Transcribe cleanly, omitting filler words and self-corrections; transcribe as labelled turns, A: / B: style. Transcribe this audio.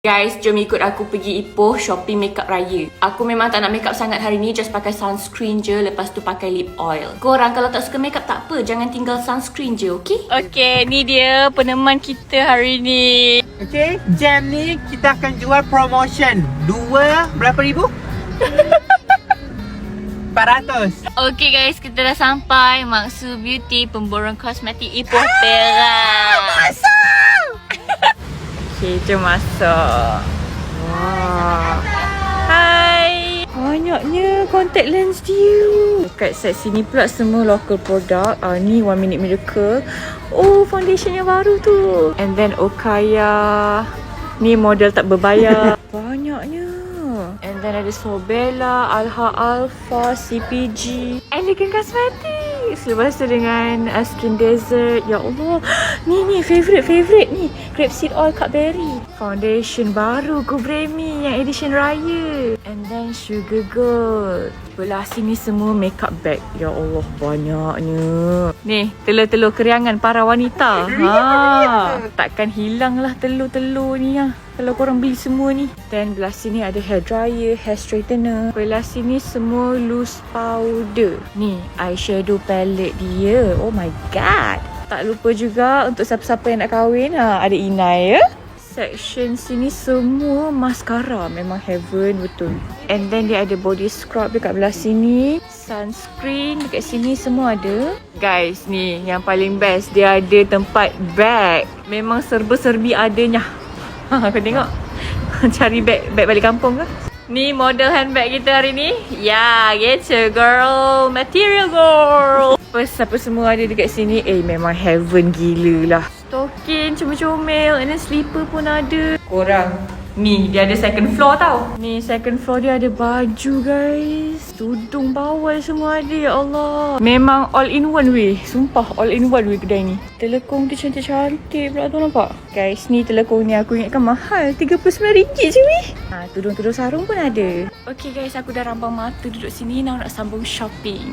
A: Guys, jom ikut aku pergi Ipoh shopping makeup raya. Aku memang tak nak makeup sangat hari ni, just pakai sunscreen je, lepas tu pakai lip oil. Korang kalau tak suka makeup tak apa, jangan tinggal sunscreen je, okey? Okey, ni dia peneman kita hari ni.
B: Okay, jam ni kita akan jual promotion. Dua berapa ribu? 400.
A: Okey guys, kita dah sampai Maksu Beauty, pemborong kosmetik Ipoh Perak. Okay, jom masuk. Wow. Hai. Banyaknya contact lens dia. Dekat set sini pula semua local product. Ni One Minute Miracle. Oh, foundation yang baru tu. And then Okaya. Ni model tak berbayar. Banyaknya. And then ada Sobella, Alha Alpha, CPG, Elegant Cosmetics. Lepas tu dengan Skin Desert. Ya Allah. Ni favourite ni. Grapeseed Oil Cut Berry. Foundation baru Kubremi yang edition raya. And then Sugar Gold. Belah sini semua makeup bag. Ya Allah, banyaknya. Ni, telur-telur keriangan para wanita. Takkan hilang lah telur-telur ni lah kalau korang beli semua ni. Dan belah sini ada hair dryer, hair straightener. Belah sini semua loose powder. Ni, eyeshadow palette dia. Oh my god. Tak lupa juga untuk siapa-siapa yang nak kahwin, ada Inai ya. Section sini semua mascara. Memang heaven betul. And then dia ada body scrub dekat belah sini. Sunscreen dekat sini semua ada. Guys, ni yang paling best. Dia ada tempat bag. Memang serba-serbi adanya. Kau tengok. Cari bag balik kampung ke? Ni model handbag kita hari ni. Ya, gitu girl. Material girl. Apa semua ada dekat sini. Memang heaven gila lah. Stokin comel-comel. And then slipper pun ada. Korang, ni dia ada second floor tau. Ni second floor dia ada baju guys. Tudung bawal semua ada. Ya Allah. Memang all in one weh. Sumpah all in one weh kedai ni. Telekong dia cantik-cantik pula tu, nampak? Guys, ni telekong ni aku ingatkan mahal. RM39 je weh. Tudung-tudung sarung pun ada. Okay guys, aku dah rambang mata duduk sini. Nak sambung shopping.